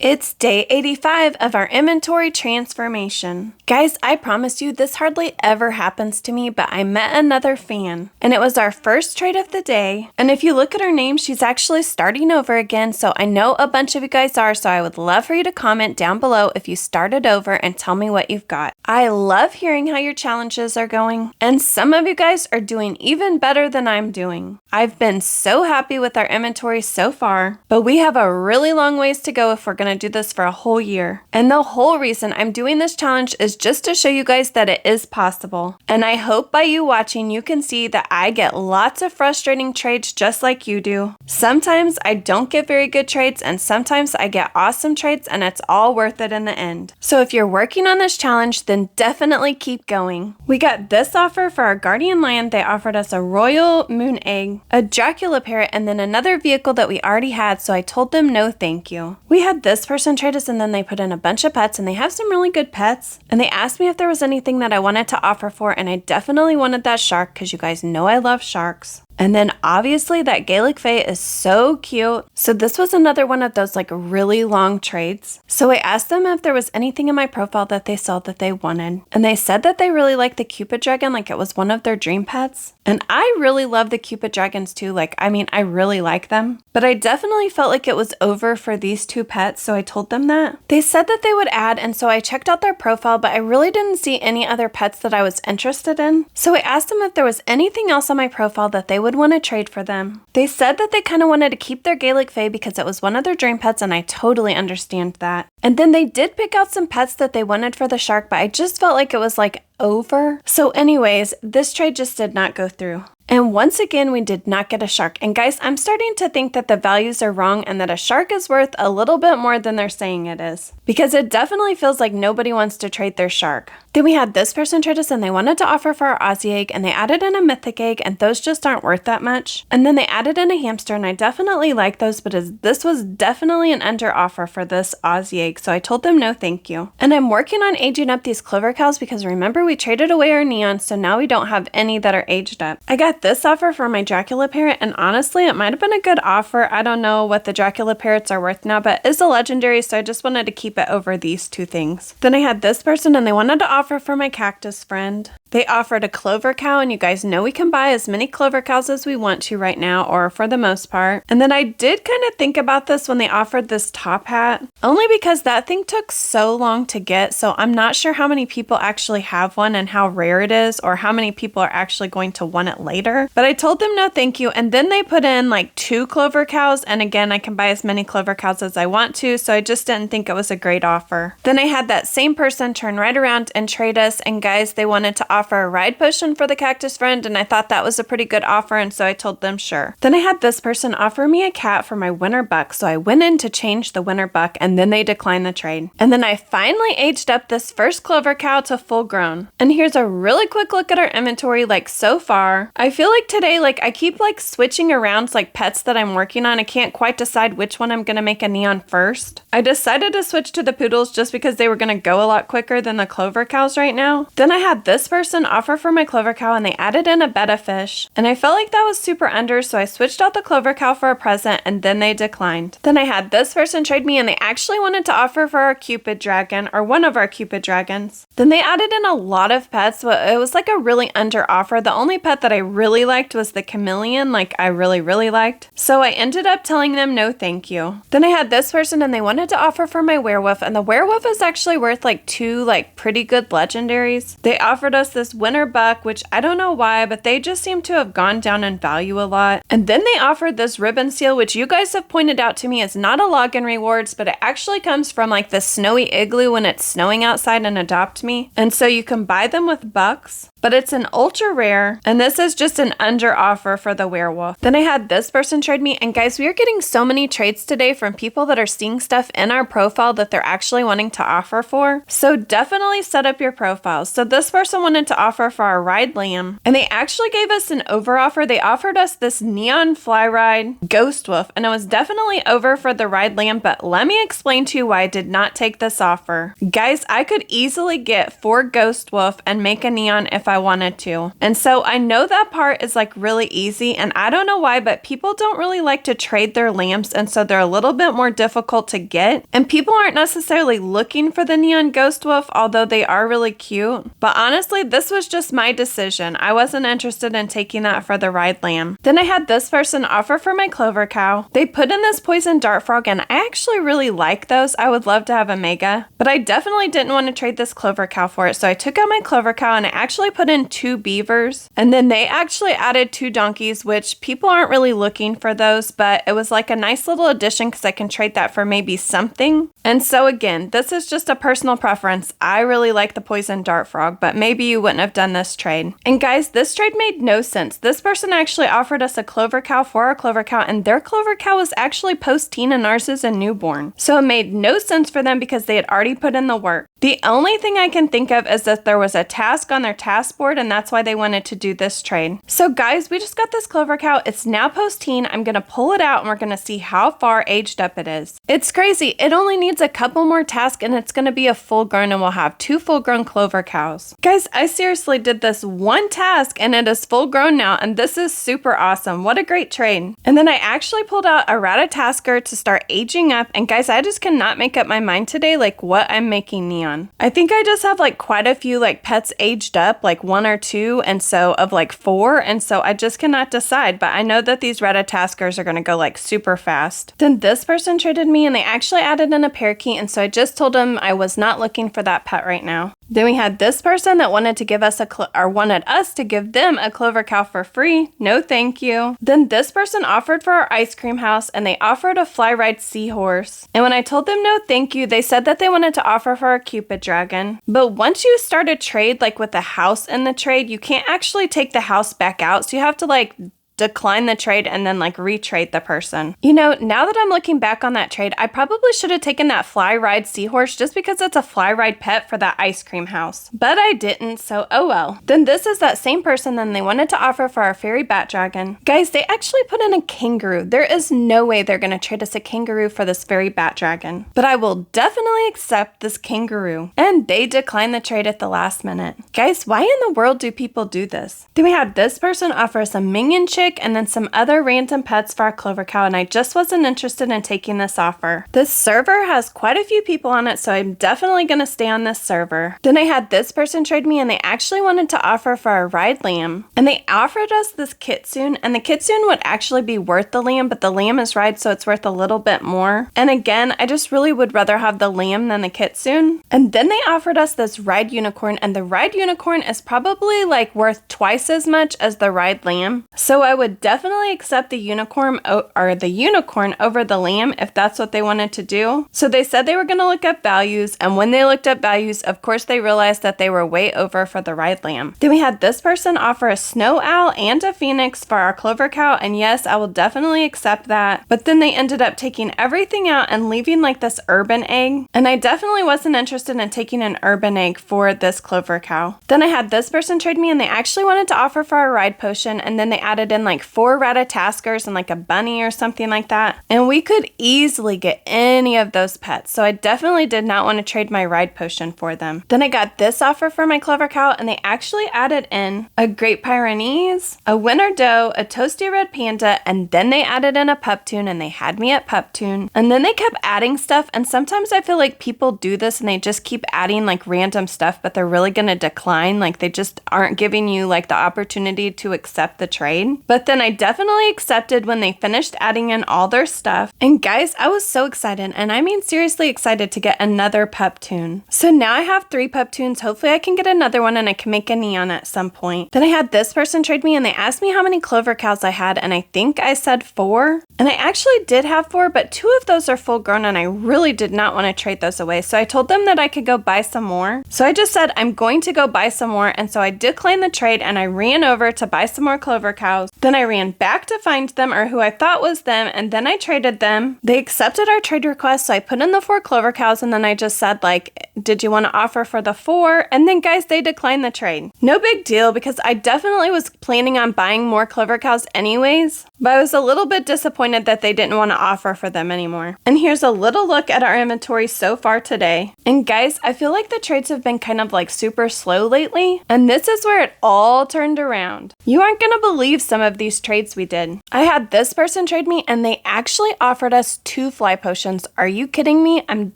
It's day 85 of our inventory transformation. Guys, I promise you this hardly ever happens to me, but I met another fan, and it was our first trade of the day. And if you look at her name, she's actually starting over again, so I know a bunch of you guys are, so I would love for you to comment down below if you started over and tell me what you've got. I love hearing how your challenges are going, and some of you guys are doing even better than I'm doing. I've been so happy with our inventory so far, but we have a really long ways to go if we're going to do this for a whole year. And the whole reason I'm doing this challenge is just to show you guys that it is possible. And I hope by you watching you can see that I get lots of frustrating trades just like you do. Sometimes I don't get very good trades, and sometimes I get awesome trades, and it's all worth it in the end. So if you're working on this challenge, then definitely keep going. We got this offer for our guardian lion. They offered us a royal moon egg, a Dracula parrot, and then another vehicle that we already had, so I told them no thank you. We had this person trade us, and then they put in a bunch of pets, and they have some really good pets. And they asked me if there was anything that I wanted to offer for, and I definitely wanted that shark because you guys know I love sharks. And then obviously that Gaelic Fae is so cute. So this was another one of those like really long trades. So I asked them if there was anything in my profile that they saw that they wanted. And they said that they really liked the Cupid dragon, like it was one of their dream pets. And I really love the Cupid dragons too. I really like them. But I definitely felt like it was over for these two pets, so I told them that. They said that they would add, and so I checked out their profile, but I really didn't see any other pets that I was interested in. So I asked them if there was anything else on my profile that they would want to trade for them. They said that they kind of wanted to keep their Gaelic Fae because it was one of their dream pets, and I totally understand that. And then they did pick out some pets that they wanted for the shark, but I just felt like it was over. So anyways, this trade just did not go through. And once again, we did not get a shark. And guys, I'm starting to think that the values are wrong and that a shark is worth a little bit more than they're saying it is. Because it definitely feels like nobody wants to trade their shark. Then we had this person trade us, and they wanted to offer for our Aussie egg, and they added in a mythic egg, and those just aren't worth that much. And then they added in a hamster, and I definitely like those, but this was definitely an under offer for this Aussie egg, so I told them no thank you. And I'm working on aging up these clover cows because remember we traded away our neon, so now we don't have any that are aged up. I got this offer for my Dracula parrot, and honestly it might have been a good offer. I don't know what the Dracula parrots are worth now, but it's a legendary, so I just wanted to keep it over these two things. Then I had this person, and they wanted to offer for my cactus friend. They offered a clover cow, and you guys know we can buy as many clover cows as we want to right now, or for the most part. And then I did kind of think about this when they offered this top hat, only because that thing took so long to get, so I'm not sure how many people actually have one and how rare it is, or how many people are actually going to want it later. But I told them no thank you, and then they put in like 2 clover cows, and again, I can buy as many clover cows as I want to, so I just didn't think it was a great offer. Then I had that same person turn right around and trade us, and guys, they wanted to offer a ride potion for the cactus friend, and I thought that was a pretty good offer, and so I told them sure. Then I had this person offer me a cat for my winter buck, so I went in to change the winter buck, and then they declined the trade. And then I finally aged up this first clover cow to full grown. And here's a really quick look at our inventory so far. I feel like today I keep switching around pets that I'm working on. I can't quite decide which one I'm gonna make a neon first. I decided to switch to the poodles just because they were gonna go a lot quicker than the clover cows right now. Then I had this person offer for my clover cow, and they added in a betta fish, and I felt like that was super under, so I switched out the clover cow for a present, and then they declined. Then I had this person trade me, and they actually wanted to offer for our Cupid dragon, or one of our Cupid dragons. Then they added in a lot of pets, but it was a really under offer. The only pet that I really liked was the chameleon, I really liked. So I ended up telling them no thank you. Then I had this person, and they wanted to offer for my werewolf, and the werewolf is actually worth 2 pretty good legendaries. They offered us this winter buck, which I don't know why, but they just seem to have gone down in value a lot. And then they offered this ribbon seal, which you guys have pointed out to me is not a login rewards, but it actually comes from the snowy igloo when it's snowing outside in Adopt Me. And so you can buy them with bucks, but it's an ultra rare, and this is just an under offer for the werewolf. Then I had this person trade me, and guys, we are getting so many trades today from people that are seeing stuff in our profile that they're actually wanting to offer for. So definitely set up your profiles. So this person wanted to offer for our ride lamb, and they actually gave us an over offer. They offered us this neon fly ride ghost wolf, and it was definitely over for the ride lamb, but let me explain to you why I did not take this offer. Guys, I could easily get 4 ghost wolf and make a neon if I I wanted to. And so I know that part is like really easy, and I don't know why, but people don't really like to trade their lambs, and so they're a little bit more difficult to get. And people aren't necessarily looking for the neon ghost wolf, although they are really cute. But honestly, this was just my decision. I wasn't interested in taking that for the ride lamb. Then I had this person offer for my clover cow. They put in this poison dart frog, and I actually really like those. I would love to have a mega, but I definitely didn't want to trade this clover cow for it. So I took out my clover cow and I actually put in 2 beavers, and then they actually added 2 donkeys, which people aren't really looking for those, but it was like a nice little addition because I can trade that for maybe something. And so again, this is just a personal preference. I really like the poison dart frog, but maybe you wouldn't have done this trade. And guys, this trade made no sense. This person actually offered us a clover cow for our clover cow, and their clover cow was actually post-teen and ours is a newborn. So it made no sense for them because they had already put in the work. The only thing I can think of is that there was a task on their task board, and that's why they wanted to do this trade. So guys, we just got this clover cow. It's now post-teen. I'm going to pull it out and we're going to see how far aged up it is. It's crazy. It only needs a couple more tasks and it's going to be a full grown, and we'll have 2 full grown clover cows. Guys, I seriously did this one task and it is full grown now, and this is super awesome. What a great trade. And then I actually pulled out a Ratatasker to start aging up, and guys, I just cannot make up my mind today like what I'm making neon. I think I just have like quite a few like pets aged up, like 1 or 2, and so of like 4, and so I just cannot decide, but I know that these Ratataskers are going to go like super fast. Then this person traded me and they actually added in a parakeet, and so I just told them I was not looking for that pet right now. Then we had this person that wanted to give us wanted us to give them a clover cow for free. No thank you. Then this person offered for our ice cream house, and they offered a fly ride seahorse. And when I told them no thank you, they said that they wanted to offer for a Cupid dragon. But once you start a trade like with the house in the trade, you can't actually take the house back out. So you have to like decline the trade and then like retrade the person. You know, now that I'm looking back on that trade, I probably should have taken that fly ride seahorse just because it's a fly ride pet for that ice cream house. But I didn't, so oh well. Then this is that same person, then they wanted to offer for our fairy bat dragon. Guys, they actually put in a kangaroo. There is no way they're gonna trade us a kangaroo for this fairy bat dragon. But I will definitely accept this kangaroo. And they declined the trade at the last minute. Guys, why in the world do people do this? Then we had this person offer us a minion chick and then some other random pets for our clover cow, and I just wasn't interested in taking this offer. This server has quite a few people on it, so I'm definitely going to stay on this server. Then I had this person trade me, and they actually wanted to offer for our ride lamb, and they offered us this kitsune, and the kitsune would actually be worth the lamb, but the lamb is ride, so it's worth a little bit more. And again, I just really would rather have the lamb than the kitsune. And then they offered us this ride unicorn, and the ride unicorn is probably like worth twice as much as the ride lamb. So I would definitely accept the unicorn over the lamb if that's what they wanted to do. So they said they were going to look up values, and when they looked up values, of course they realized that they were way over for the ride lamb. Then we had this person offer a snow owl and a phoenix for our clover cow, and yes, I will definitely accept that. But then they ended up taking everything out and leaving like this urban egg, and I definitely wasn't interested in taking an urban egg for this clover cow. Then I had this person trade me, and they actually wanted to offer for a ride potion, and then they added in like 4 Ratataskers and like a bunny or something like that. And we could easily get any of those pets. So I definitely did not want to trade my ride potion for them. Then I got this offer for my clover cow, and they actually added in a Great Pyrenees, a winter doe, a toasty red panda, and then they added in a puptoon, and they had me at puptoon. And then they kept adding stuff, and sometimes I feel like people do this and they just keep adding like random stuff, but they're really going to decline. Like they just aren't giving you like the opportunity to accept the trade. But then I definitely accepted when they finished adding in all their stuff. And guys, I was so excited, and I mean seriously excited to get another puptoon. So now I have 3 puptoons. Hopefully I can get another one and I can make a neon at some point. Then I had this person trade me, and they asked me how many clover cows I had, and I think I said 4. And I actually did have 4, but 2 of those are full grown, and I really did not want to trade those away. So I told them that I could go buy some more. So I just said I'm going to go buy some more, and so I declined the trade and I ran over to buy some more clover cows. Then I ran back to find them, or who I thought was them, and then I traded them. They accepted our trade request, so I put in the 4 clover cows, and then I just said, like, did you want to offer for the 4? And then, guys, they declined the trade. No big deal, because I definitely was planning on buying more clover cows anyways, but I was a little bit disappointed that they didn't want to offer for them anymore. And here's a little look at our inventory so far today. And guys, I feel like the trades have been kind of like super slow lately, and this is where it all turned around. You aren't gonna believe some of these trades we did. I had this person trade me, and they actually offered us 2 fly potions. Are you kidding me? I'm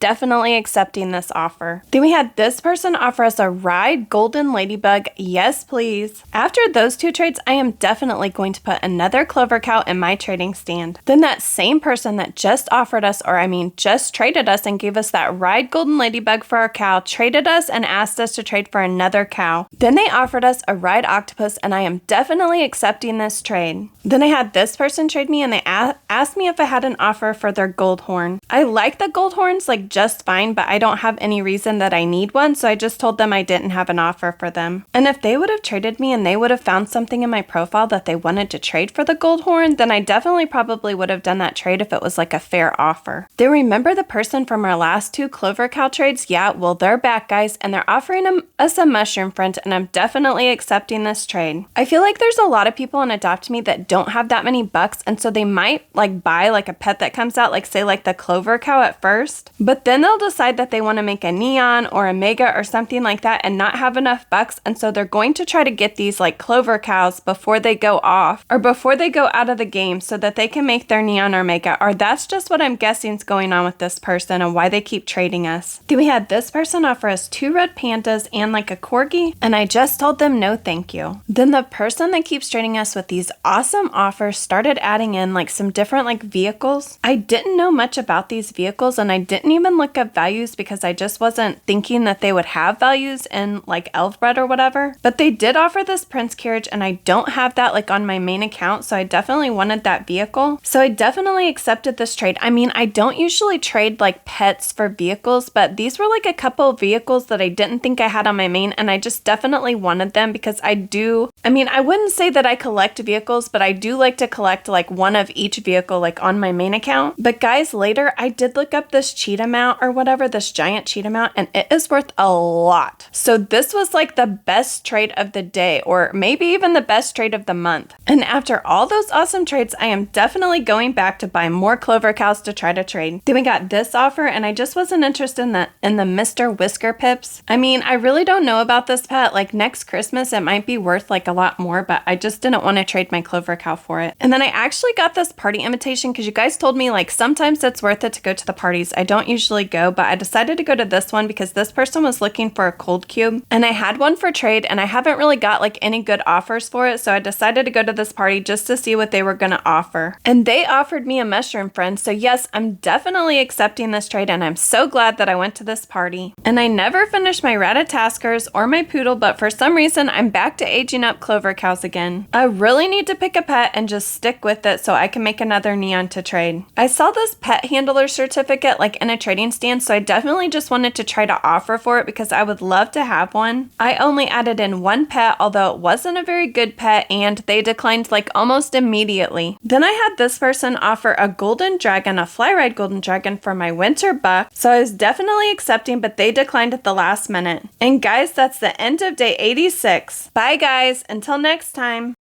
definitely accepting this offer. Then we had this person offer us a ride golden ladybug. Yes, please. After those 2 trades, I am definitely going to put another clover cow in my trading stand. Then that same person that just offered us, or I mean just traded us and gave us that ride golden ladybug for our cow, traded us and asked us to trade for another cow. Then they offered us a ride octopus, and I am definitely accepting this trade. Then I had this person trade me, and they asked me if I had an offer for their gold horn. I like the gold horns like just fine, but I don't have any reason that I need one, so I just told them I didn't have an offer for them. And if they would have traded me and they would have found something in my profile that they wanted to trade for the gold horn, then I definitely probably would have done that trade if it was like a fair offer. They remember the person from our last 2 clover cow trades? Yeah, well, they're back, guys, and they're offering us a mushroom friend, and I'm definitely accepting this trade. I feel like there's a lot of people on Adopt Me that don't have that many bucks, and so they might like buy like a pet that comes out, like say like the clover cow at first, but then they'll decide that they want to make a neon or a mega or something like that and not have enough bucks, and so they're going to try to get these like clover cows before they go off or before they go out of the game so that they can make their neon or mega, or that's just what I'm guessing is going on with this person and why they keep trading us. Then we had this person offer us 2 red pandas and like a corgi, and I just told them no thank you. Then the person that keeps trading us with these awesome offers started adding in like some different like vehicles. I didn't know much about these vehicles, and I didn't even look up values because I just wasn't thinking that they would have values in like Elfbred or whatever. But they did offer this Prince carriage, and I don't have that like on my main account, so I definitely wanted that vehicle. So I definitely accepted this trade. I mean, I don't usually trade like pets for vehicles, but these were like a couple of vehicles that I didn't think I had on my main, and I just definitely wanted them because I wouldn't say that I collect vehicles, but I do like to collect like one of each vehicle like on my main account. But guys, later I did look up this cheetah mount or whatever, this giant cheetah mount, and it is worth a lot. So this was like the best trade of the day, or maybe even the best trade of the month. And after all those awesome trades, I am definitely going back to buy more clover cows to try to trade. Then we got this offer, and I just wasn't interested in the Mr. Whisker Pips. I mean, I really don't know about this pet. Like next Christmas, it might be worth like a lot more, but I just didn't want to trade my clover cow for it. And then I actually got this party invitation because you guys told me like sometimes it's worth it to go to the parties. I don't usually go, but I decided to go to this one because this person was looking for a cold cube, and I had one for trade, and I haven't really got like any good offers for it, so I decided to go to this party just to see what they were going to offer. And they offered me a mushroom friend, so yes, I'm definitely accepting this trade, and I'm so glad that I went to this party. And I never finished my Ratataskers or my poodle, but for some reason I'm back to aging up clover cows again. I really need to pick a pet and just stick with it so I can make another neon to trade. I saw this pet handler certificate like in a trading stand, so I definitely just wanted to try to offer for it because I would love to have one. I only added in 1 pet, although it wasn't a very good pet, and they declined like almost immediately. Then I had this person offer a golden dragon, a fly ride golden dragon for my winter buck, so I was definitely accepting, but they declined at the last minute. And guys, that's the end of day 86. Bye guys, until next time.